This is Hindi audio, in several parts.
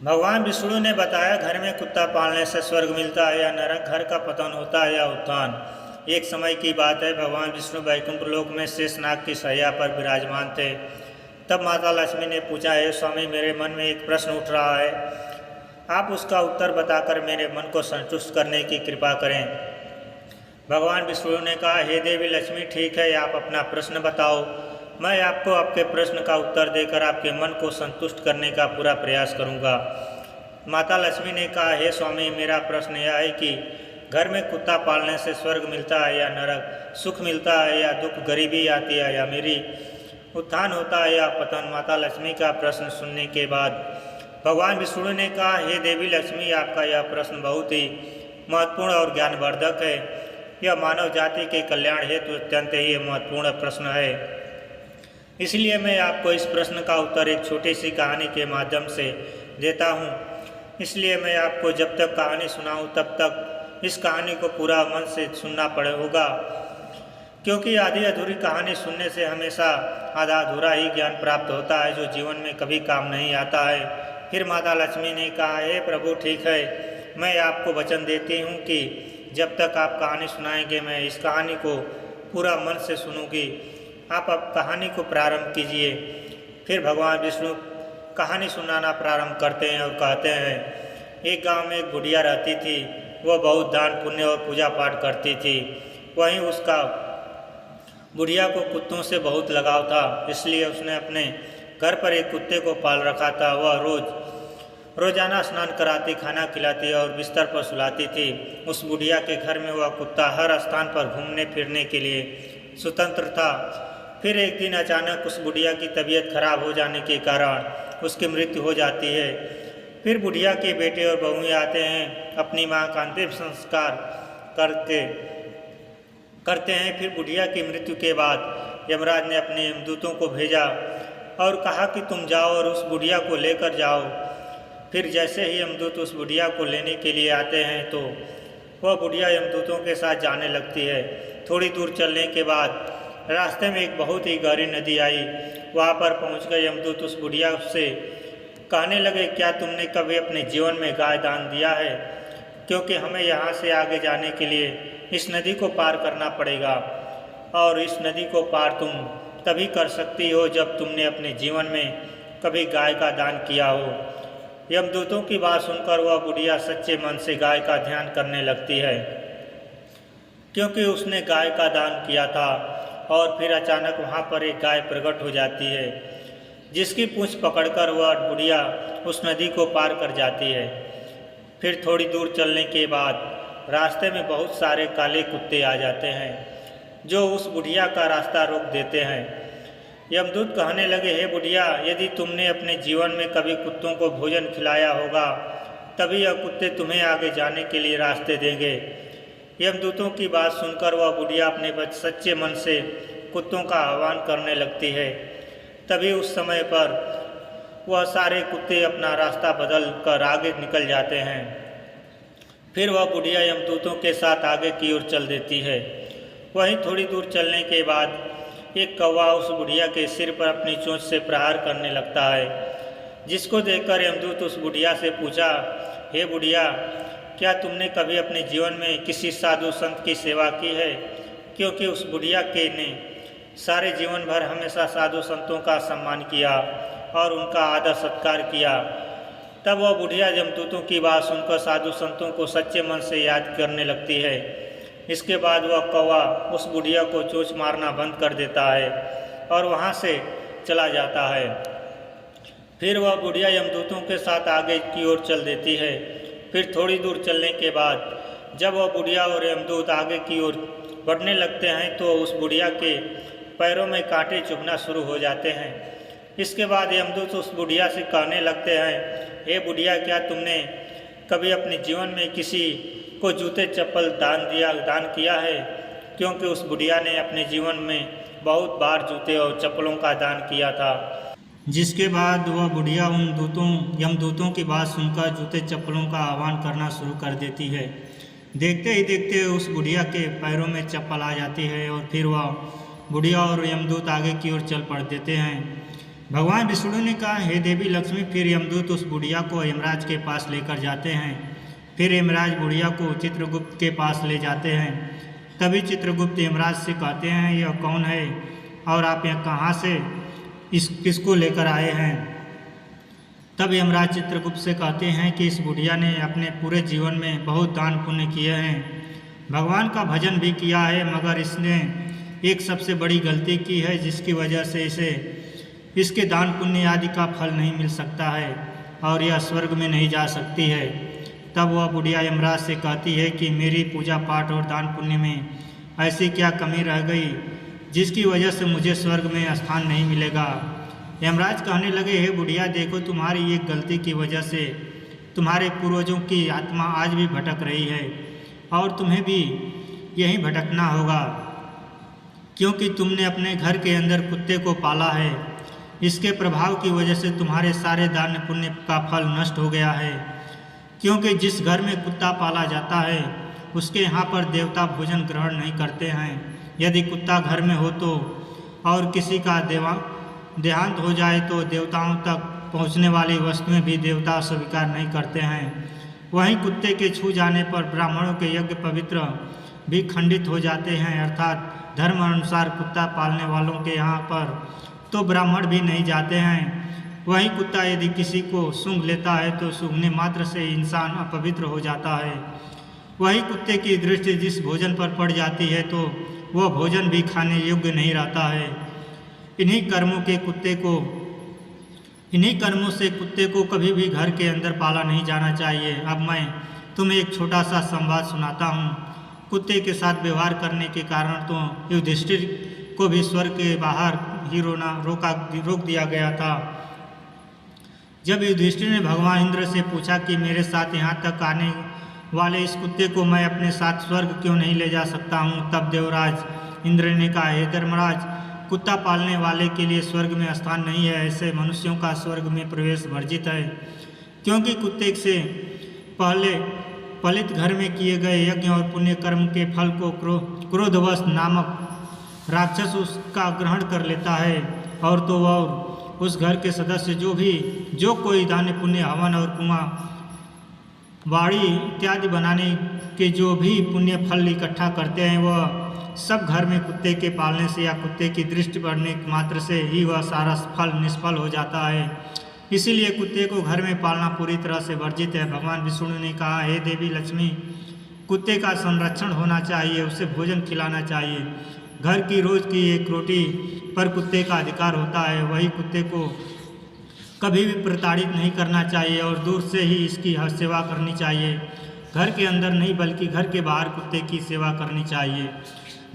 भगवान विष्णु ने बताया, घर में कुत्ता पालने से स्वर्ग मिलता है या नरक, घर का पतन होता है या उत्थान। एक समय की बात है, भगवान विष्णु वैकुंठ लोक में शेषनाग की शैया पर विराजमान थे। तब माता लक्ष्मी ने पूछा, हे स्वामी, मेरे मन में एक प्रश्न उठ रहा है, आप उसका उत्तर बताकर मेरे मन को संतुष्ट करने की कृपा करें। भगवान विष्णु ने कहा, हे देवी लक्ष्मी, ठीक है, आप अपना प्रश्न बताओ, मैं आपको आपके प्रश्न का उत्तर देकर आपके मन को संतुष्ट करने का पूरा प्रयास करूंगा। माता लक्ष्मी ने कहा, हे स्वामी, मेरा प्रश्न यह है कि घर में कुत्ता पालने से स्वर्ग मिलता है या नरक, सुख मिलता है या दुख, गरीबी आती है या मेरी उत्थान होता है या पतन। माता लक्ष्मी का प्रश्न सुनने के बाद भगवान विष्णु ने कहा, हे देवी लक्ष्मी, आपका यह प्रश्न बहुत ही महत्वपूर्ण और ज्ञानवर्धक है। यह मानव जाति के कल्याण हेतु अत्यंत ही महत्वपूर्ण प्रश्न है। इसलिए मैं आपको इस प्रश्न का उत्तर एक छोटी सी कहानी के माध्यम से देता हूँ। इसलिए मैं आपको जब तक कहानी सुनाऊँ तब तक इस कहानी को पूरा मन से सुनना होगा, क्योंकि आधी अधूरी कहानी सुनने से हमेशा आधा अधूरा ही ज्ञान प्राप्त होता है, जो जीवन में कभी काम नहीं आता है। फिर माता लक्ष्मी ने कहा, हे प्रभु, ठीक है, मैं आपको वचन देती हूँ कि जब तक आप कहानी सुनाएंगे मैं इस कहानी को पूरा मन से सुनूंगी। आप अब कहानी को प्रारंभ कीजिए। फिर भगवान विष्णु कहानी सुनाना प्रारंभ करते हैं और कहते हैं, एक गांव में एक बुढ़िया रहती थी। वह बहुत दान पुण्य और पूजा पाठ करती थी। वहीं उसका बुढ़िया को कुत्तों से बहुत लगाव था, इसलिए उसने अपने घर पर एक कुत्ते को पाल रखा था। वह रोजाना स्नान कराती, खाना खिलाती और बिस्तर पर सुलाती थी। उस बुढ़िया के घर में वह कुत्ता हर स्थान पर घूमने फिरने के लिए स्वतंत्र था। फिर एक दिन अचानक उस बुढ़िया की तबीयत खराब हो जाने के कारण उसकी मृत्यु हो जाती है। फिर बुढ़िया के बेटे और बहुएं आते हैं, अपनी मां का अंतिम संस्कार करते हैं। फिर बुढ़िया की मृत्यु के बाद यमराज ने अपने यमदूतों को भेजा और कहा कि तुम जाओ और उस बुढ़िया को लेकर जाओ। फिर जैसे ही यमदूत उस बुढ़िया को लेने के लिए आते हैं तो वह बुढ़िया यमदूतों के साथ जाने लगती है। थोड़ी दूर चलने के बाद रास्ते में एक बहुत ही गहरी नदी आई। वहाँ पर पहुँच कर यमदूत उस बुढ़िया से कहने लगे, क्या तुमने कभी अपने जीवन में गाय दान दिया है? क्योंकि हमें यहाँ से आगे जाने के लिए इस नदी को पार करना पड़ेगा, और इस नदी को पार तुम तभी कर सकती हो जब तुमने अपने जीवन में कभी गाय का दान किया हो। यमदूतों की बात सुनकर वह बुढ़िया सच्चे मन से गाय का ध्यान करने लगती है, क्योंकि उसने गाय का दान किया था। और फिर अचानक वहाँ पर एक गाय प्रकट हो जाती है, जिसकी पूंछ पकड़कर वह बुढ़िया उस नदी को पार कर जाती है। फिर थोड़ी दूर चलने के बाद रास्ते में बहुत सारे काले कुत्ते आ जाते हैं, जो उस बुढ़िया का रास्ता रोक देते हैं। यमदूत कहने लगे, हे बुढ़िया, यदि तुमने अपने जीवन में कभी कुत्तों को भोजन खिलाया होगा, तभी यह कुत्ते तुम्हें आगे जाने के लिए रास्ते देंगे। यमदूतों की बात सुनकर वह बुढ़िया अपने सच्चे मन से कुत्तों का आह्वान करने लगती है। तभी उस समय पर वह सारे कुत्ते अपना रास्ता बदल कर आगे निकल जाते हैं। फिर वह बुढ़िया यमदूतों के साथ आगे की ओर चल देती है। वहीं थोड़ी दूर चलने के बाद एक कौवा उस बुढ़िया के सिर पर अपनी चोंच से प्रहार करने लगता है, जिसको देखकर यमदूत उस बुढ़िया से पूछा, हे बुढ़िया, क्या तुमने कभी अपने जीवन में किसी साधु संत की सेवा की है? क्योंकि उस बुढ़िया के ने सारे जीवन भर हमेशा साधु संतों का सम्मान किया और उनका आदर सत्कार किया। तब वह बुढ़िया यमदूतों की बात सुनकर साधु संतों को सच्चे मन से याद करने लगती है। इसके बाद वह कौवा उस बुढ़िया को चोंच मारना बंद कर देता है और वहाँ से चला जाता है। फिर वह बुढ़िया यमदूतों के साथ आगे की ओर चल देती है। फिर थोड़ी दूर चलने के बाद जब वह बुढ़िया और यमदूत आगे की ओर बढ़ने लगते हैं तो उस बुढ़िया के पैरों में कांटे चुभना शुरू हो जाते हैं। इसके बाद यमदूत उस बुढ़िया से कहने लगते हैं, हे बुढ़िया, क्या तुमने कभी अपने जीवन में किसी को जूते चप्पल दान किया है? क्योंकि उस बुढ़िया ने अपने जीवन में बहुत बार जूते और चप्पलों का दान किया था। जिसके बाद वह बुढ़िया उन यमदूतों की बात सुनकर जूते चप्पलों का आह्वान करना शुरू कर देती है। देखते ही देखते उस बुढ़िया के पैरों में चप्पल आ जाती है और फिर वह बुढ़िया और यमदूत आगे की ओर चल पड़ देते हैं। भगवान विष्णु ने कहा, हे देवी लक्ष्मी। फिर यमदूत उस बुढ़िया को यमराज के पास लेकर जाते हैं। फिर यमराज बुढ़िया को चित्रगुप्त के पास ले जाते हैं। तभी चित्रगुप्त यमराज से कहते हैं, यह कौन है और आप यहाँ कहाँ से किसको लेकर आए हैं। तब यमराज चित्रगुप्त से कहते हैं कि इस बुढ़िया ने अपने पूरे जीवन में बहुत दान पुण्य किए हैं, भगवान का भजन भी किया है, मगर इसने एक सबसे बड़ी गलती की है जिसकी वजह से इसे इसके दान पुण्य आदि का फल नहीं मिल सकता है और यह स्वर्ग में नहीं जा सकती है। तब वह बुढ़िया यमराज से कहती है कि मेरी पूजा पाठ और दान पुण्य में ऐसी क्या कमी रह गई जिसकी वजह से मुझे स्वर्ग में स्थान नहीं मिलेगा। यमराज कहने लगे, हे बुढ़िया, देखो तुम्हारी एक गलती की वजह से तुम्हारे पूर्वजों की आत्मा आज भी भटक रही है और तुम्हें भी यहीं भटकना होगा, क्योंकि तुमने अपने घर के अंदर कुत्ते को पाला है। इसके प्रभाव की वजह से तुम्हारे सारे दान पुण्य का फल नष्ट हो गया है, क्योंकि जिस घर में कुत्ता पाला जाता है उसके यहाँ पर देवता भोजन ग्रहण नहीं करते हैं। यदि कुत्ता घर में हो तो और किसी का देहांत हो जाए तो देवताओं तक पहुँचने वाली वस्तुएं भी देवता स्वीकार नहीं करते हैं। वहीं कुत्ते के छू जाने पर ब्राह्मणों के यज्ञ पवित्र भी खंडित हो जाते हैं, अर्थात धर्म अनुसार कुत्ता पालने वालों के यहाँ पर तो ब्राह्मण भी नहीं जाते हैं। वहीं कुत्ता यदि किसी को सूंघ लेता है तो सूंघने मात्र से इंसान अपवित्र हो जाता है। वहीं कुत्ते की दृष्टि जिस भोजन पर पड़ जाती है तो वह भोजन भी खाने योग्य नहीं रहता है। इन्हीं कर्मों से कुत्ते को कभी भी घर के अंदर पाला नहीं जाना चाहिए। अब मैं तुम्हें एक छोटा सा संवाद सुनाता हूँ। कुत्ते के साथ व्यवहार करने के कारण तो युधिष्ठिर को भी स्वर्ग के बाहर ही रोक दिया गया था। जब युधिष्ठिर ने भगवान इंद्र से पूछा कि मेरे साथ यहाँ तक आने वाले इस कुत्ते को मैं अपने साथ स्वर्ग क्यों नहीं ले जा सकता हूँ, तब देवराज इंद्र ने कहा, हे धर्मराज, कुत्ता पालने वाले के लिए स्वर्ग में स्थान नहीं है। ऐसे मनुष्यों का स्वर्ग में प्रवेश वर्जित है, क्योंकि कुत्ते से पहले पलित घर में किए गए यज्ञ और पुण्य कर्म के फल को क्रोधवश नामक राक्षस उसका ग्रहण कर लेता है, और तो और उस घर के सदस्य जो कोई दान पुण्य हवन और कुआं बाड़ी इत्यादि बनाने के जो भी पुण्य फल इकट्ठा करते हैं वह सब घर में कुत्ते के पालने से या कुत्ते की दृष्टि पड़ने मात्र से ही वह सारा फल निष्फल हो जाता है। इसीलिए कुत्ते को घर में पालना पूरी तरह से वर्जित है। भगवान विष्णु ने कहा, हे देवी लक्ष्मी, कुत्ते का संरक्षण होना चाहिए, उसे भोजन खिलाना चाहिए। घर की रोज की एक रोटी पर कुत्ते का अधिकार होता है। वही कुत्ते को कभी भी प्रताड़ित नहीं करना चाहिए और दूर से ही इसकी सेवा करनी चाहिए। घर के अंदर नहीं बल्कि घर के बाहर कुत्ते की सेवा करनी चाहिए।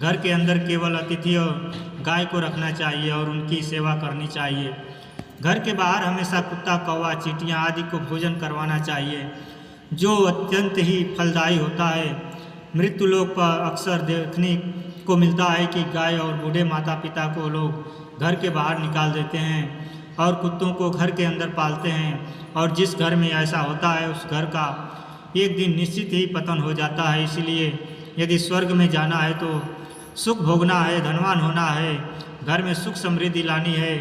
घर के अंदर केवल अतिथि और गाय को रखना चाहिए और उनकी सेवा करनी चाहिए। घर के बाहर हमेशा कुत्ता, कौवा, चींटियाँ आदि को भोजन करवाना चाहिए, जो अत्यंत ही फलदायी होता है। मृत्यु लोक पर अक्सर देखने को मिलता है कि गाय और बूढ़े माता पिता को लोग घर के बाहर निकाल देते हैं और कुत्तों को घर के अंदर पालते हैं, और जिस घर में ऐसा होता है उस घर का एक दिन निश्चित ही पतन हो जाता है। इसलिए यदि स्वर्ग में जाना है तो सुख भोगना है, धनवान होना है, घर में सुख समृद्धि लानी है,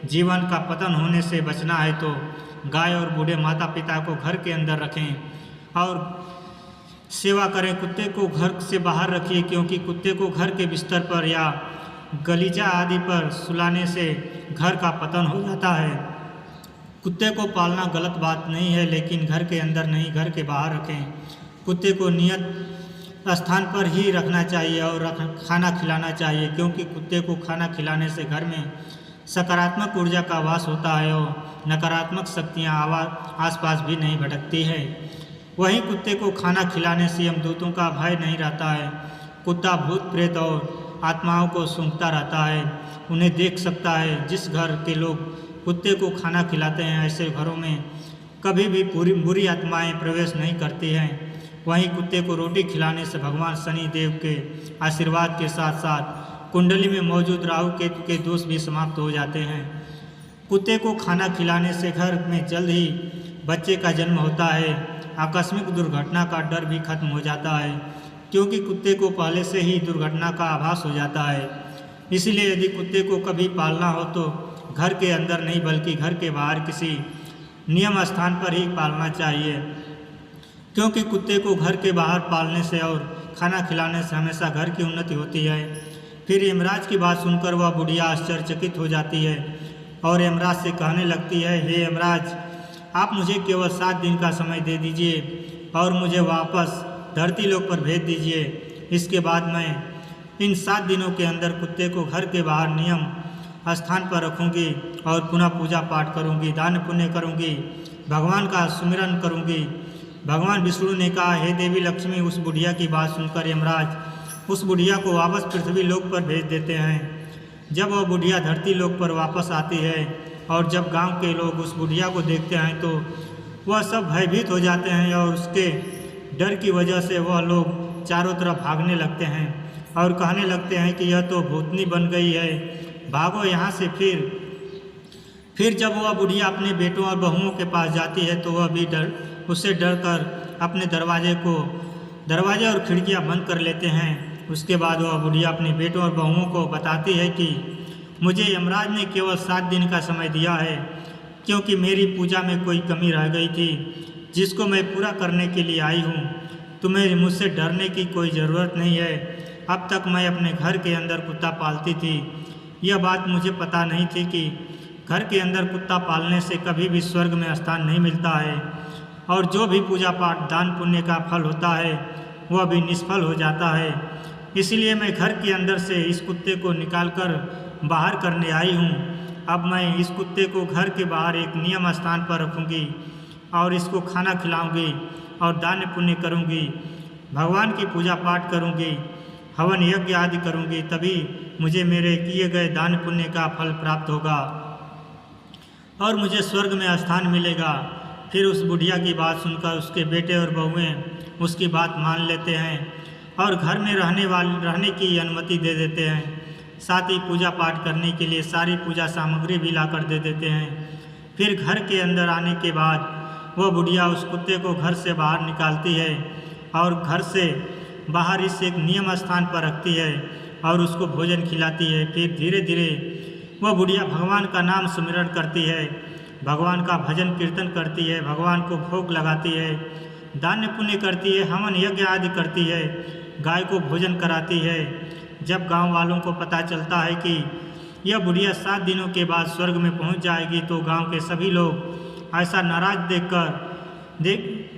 जीवन का पतन होने से बचना है तो गाय और बूढ़े माता पिता को घर के अंदर रखें और सेवा करें। कुत्ते को घर से बाहर रखिए, क्योंकि कुत्ते को घर के बिस्तर पर या गलीचा आदि पर सुलाने से घर का पतन हो जाता है। कुत्ते को पालना गलत बात नहीं है, लेकिन घर के अंदर नहीं, घर के बाहर रखें। कुत्ते को नियत स्थान पर ही रखना चाहिए और खाना खिलाना चाहिए, क्योंकि कुत्ते को खाना खिलाने से घर में सकारात्मक ऊर्जा का वास होता है और नकारात्मक शक्तियाँ आसपास भी नहीं भटकती है। वहीं कुत्ते को खाना खिलाने से यमदूतों का भय नहीं रहता है। कुत्ता भूत प्रेत और आत्माओं को सूंघता रहता है, उन्हें देख सकता है। जिस घर के लोग कुत्ते को खाना खिलाते हैं ऐसे घरों में कभी भी बुरी आत्माएं प्रवेश नहीं करती हैं। वहीं कुत्ते को रोटी खिलाने से भगवान शनि देव के आशीर्वाद के साथ साथ कुंडली में मौजूद राहु केतु के दोष भी समाप्त हो जाते हैं। कुत्ते को खाना खिलाने से घर में जल्द ही बच्चे का जन्म होता है। आकस्मिक दुर्घटना का डर भी खत्म हो जाता है, क्योंकि कुत्ते को पहले से ही दुर्घटना का आभास हो जाता है। इसलिए यदि कुत्ते को कभी पालना हो तो घर के अंदर नहीं बल्कि घर के बाहर किसी नियम स्थान पर ही पालना चाहिए, क्योंकि कुत्ते को घर के बाहर पालने से और खाना खिलाने से हमेशा घर की उन्नति होती है। फिर यमराज की बात सुनकर वह बुढ़िया आश्चर्यचकित हो जाती है और यमराज से कहने लगती है, हे यमराज, आप मुझे केवल 7 दिन का समय दे दीजिए और मुझे वापस धरती लोक पर भेज दीजिए। इसके बाद मैं इन 7 दिनों के अंदर कुत्ते को घर के बाहर नियम स्थान पर रखूंगी और पुनः पूजा पाठ करूंगी, दान पुण्य करूंगी, भगवान का सुमिरन करूंगी। भगवान विष्णु ने कहा, हे देवी लक्ष्मी। उस बुढ़िया की बात सुनकर यमराज उस बुढ़िया को वापस पृथ्वी लोक पर भेज देते हैं। जब वह बुढ़िया धरती लोक पर वापस आती है और जब गांव के लोग उस बुढ़िया को देखते हैं तो वह सब भयभीत हो जाते हैं और उसके डर की वजह से वह लोग चारों तरफ भागने लगते हैं और कहने लगते हैं कि यह तो भूतनी बन गई है, भागो यहाँ से। फिर जब वह बुढ़िया अपने बेटों और बहुओं के पास जाती है तो वह भी उससे डर कर अपने दरवाजे और खिड़कियाँ बंद कर लेते हैं। उसके बाद वह बुढ़िया अपने बेटों और बहुओं को बताती है कि मुझे यमराज ने केवल 7 दिन का समय दिया है, क्योंकि मेरी पूजा में कोई कमी रह गई थी जिसको मैं पूरा करने के लिए आई हूँ। तुम्हें मुझसे डरने की कोई ज़रूरत नहीं है। अब तक मैं अपने घर के अंदर कुत्ता पालती थी। यह बात मुझे पता नहीं थी कि घर के अंदर कुत्ता पालने से कभी भी स्वर्ग में स्थान नहीं मिलता है और जो भी पूजा पाठ दान पुण्य का फल होता है वह भी निष्फल हो जाता है। इसलिए मैं घर के अंदर से इस कुत्ते को निकालकर बाहर करने आई हूँ। अब मैं इस कुत्ते को घर के बाहर एक नियम स्थान पर रखूँगी और इसको खाना खिलाऊँगी और दान पुण्य करूँगी, भगवान की पूजा पाठ करूँगी, हवन यज्ञ आदि करूँगी, तभी मुझे मेरे किए गए दान पुण्य का फल प्राप्त होगा और मुझे स्वर्ग में स्थान मिलेगा। फिर उस बुढ़िया की बात सुनकर उसके बेटे और बहुएँ उसकी बात मान लेते हैं और घर में रहने की अनुमति दे देते हैं। साथ ही पूजा पाठ करने के लिए सारी पूजा सामग्री भी ला कर दे देते हैं। फिर घर के अंदर आने के बाद वह बुढ़िया उस कुत्ते को घर से बाहर निकालती है और घर से बाहर इस एक नियम स्थान पर रखती है और उसको भोजन खिलाती है। फिर धीरे धीरे वह बुढ़िया भगवान का नाम सुमिरन करती है, भगवान का भजन कीर्तन करती है, भगवान को भोग लगाती है, दान पुण्य करती है, हवन यज्ञ आदि करती है, गाय को भोजन कराती है। जब गांव वालों को पता चलता है कि यह बुढ़िया 7 दिनों के बाद स्वर्ग में पहुंच जाएगी तो गांव के सभी लोग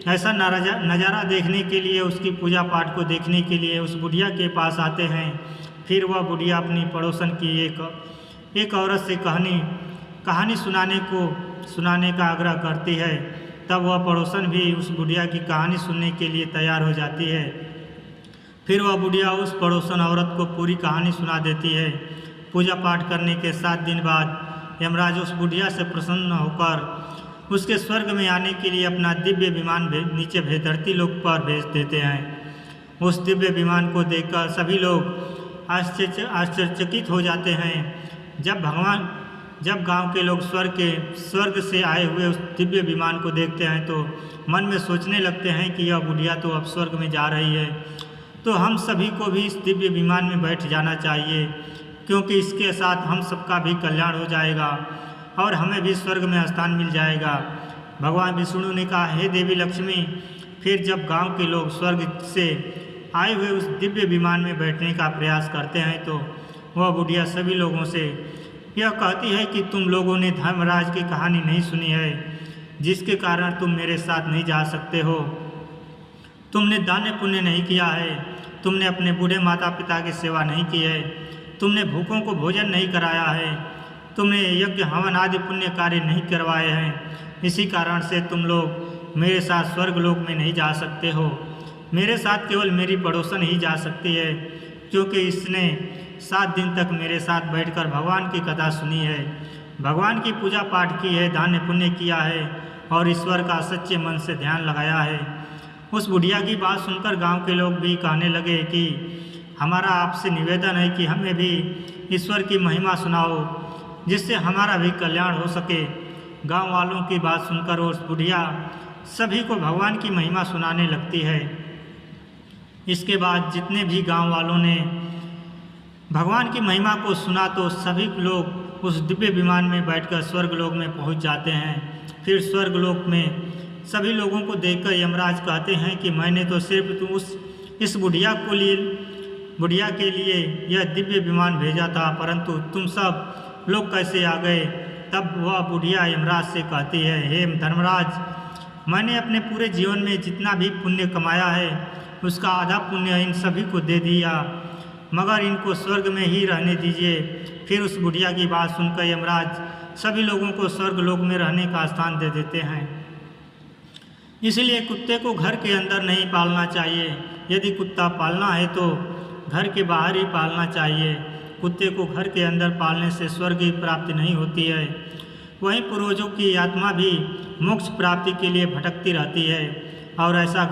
ऐसा नज़ारा देखने के लिए, उसकी पूजा पाठ को देखने के लिए उस बुढ़िया के पास आते हैं। फिर वह बुढ़िया अपनी पड़ोसन की एक औरत से कहानी सुनाने का आग्रह करती है। तब वह पड़ोसन भी उस बुढ़िया की कहानी सुनने के लिए तैयार हो जाती है। फिर वह बुढ़िया उस पड़ोसन औरत को पूरी कहानी सुना देती है। पूजा पाठ करने के 7 दिन बाद यमराज उस बुढ़िया से प्रसन्न होकर उसके स्वर्ग में आने के लिए अपना दिव्य विमान नीचे धरती लोक पर भेज देते हैं। उस दिव्य विमान को देखकर सभी लोग आश्चर्यचकित हो जाते हैं। जब गांव के लोग स्वर्ग से आए हुए उस दिव्य विमान को देखते हैं तो मन में सोचने लगते हैं कि यह बुढ़िया तो अब स्वर्ग में जा रही है, तो हम सभी को भी इस दिव्य विमान में बैठ जाना चाहिए, क्योंकि इसके साथ हम सबका भी कल्याण हो जाएगा और हमें भी स्वर्ग में स्थान मिल जाएगा। भगवान विष्णु ने कहा, हे देवी लक्ष्मी। फिर जब गांव के लोग स्वर्ग से आए हुए उस दिव्य विमान में बैठने का प्रयास करते हैं तो वह बुढ़िया सभी लोगों से यह कहती है कि तुम लोगों ने धर्मराज की कहानी नहीं सुनी है, जिसके कारण तुम मेरे साथ नहीं जा सकते हो। तुमने दान पुण्य नहीं किया है, तुमने अपने बूढ़े माता पिता की सेवा नहीं की है, तुमने भूखों को भोजन नहीं कराया है, तुमने यज्ञ हवन आदि पुण्य कार्य नहीं करवाए हैं। इसी कारण से तुम लोग मेरे साथ स्वर्ग लोक में नहीं जा सकते हो। मेरे साथ केवल मेरी पड़ोसन ही जा सकती है, क्योंकि इसने 7 दिन तक मेरे साथ बैठकर भगवान की कथा सुनी है, भगवान की पूजा पाठ की है, दान पुण्य किया है और ईश्वर का सच्चे मन से ध्यान लगाया है। उस बुढ़िया की बात सुनकर गांव के लोग भी कहने लगे कि हमारा आपसे निवेदन है कि हमें भी ईश्वर की महिमा सुनाओ, जिससे हमारा भी कल्याण हो सके। गांव वालों की बात सुनकर उस बुढ़िया सभी को भगवान की महिमा सुनाने लगती है। इसके बाद जितने भी गांव वालों ने भगवान की महिमा को सुना तो सभी लोग उस दिव्य विमान में बैठकर स्वर्गलोक में पहुंच जाते हैं। फिर स्वर्गलोक में सभी लोगों को देखकर यमराज कहते हैं कि मैंने तो सिर्फ इस बुढ़िया के लिए यह दिव्य विमान भेजा था, परंतु तुम सब लोग कैसे आ गए। तब वह बुढ़िया यमराज से कहती है, हे धर्मराज, मैंने अपने पूरे जीवन में जितना भी पुण्य कमाया है उसका आधा पुण्य इन सभी को दे दिया, मगर इनको स्वर्ग में ही रहने दीजिए। फिर उस बुढ़िया की बात सुनकर यमराज सभी लोगों को स्वर्गलोक में रहने का स्थान दे देते हैं। इसलिए कुत्ते को घर के अंदर नहीं पालना चाहिए। यदि कुत्ता पालना है तो घर के बाहर ही पालना चाहिए। कुत्ते को घर के अंदर पालने से स्वर्ग की प्राप्ति नहीं होती है। वहीं पूर्वजों की आत्मा भी मोक्ष प्राप्ति के लिए भटकती रहती है और ऐसा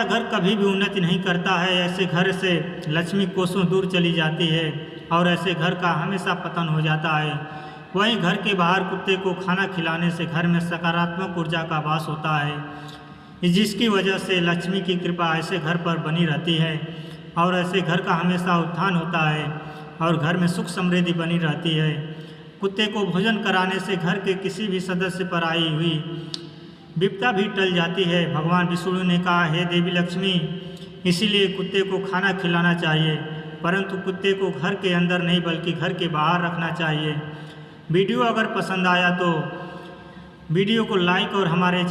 घर कभी भी उन्नति नहीं करता है। ऐसे घर से लक्ष्मी कोसों दूर चली जाती है और ऐसे घर का हमेशा पतन हो जाता है। वहीं घर के बाहर कुत्ते को खाना खिलाने से घर में सकारात्मक ऊर्जा का वास होता है, जिसकी वजह से लक्ष्मी की कृपा ऐसे घर पर बनी रहती है और ऐसे घर का हमेशा उत्थान होता है और घर में सुख समृद्धि बनी रहती है। कुत्ते को भोजन कराने से घर के किसी भी सदस्य पर आई हुई विपदा भी टल जाती है। भगवान विष्णु ने कहा, हे देवी लक्ष्मी, इसीलिए कुत्ते को खाना खिलाना चाहिए, परंतु कुत्ते को घर के अंदर नहीं बल्कि घर के बाहर रखना चाहिए। वीडियो अगर पसंद आया तो वीडियो को लाइक और हमारे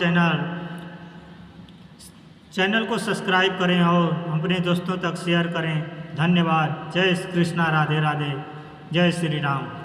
चैनल को सब्सक्राइब करें और अपने दोस्तों तक शेयर करें। धन्यवाद। जय श्री कृष्णा, राधे राधे, जय श्री राम।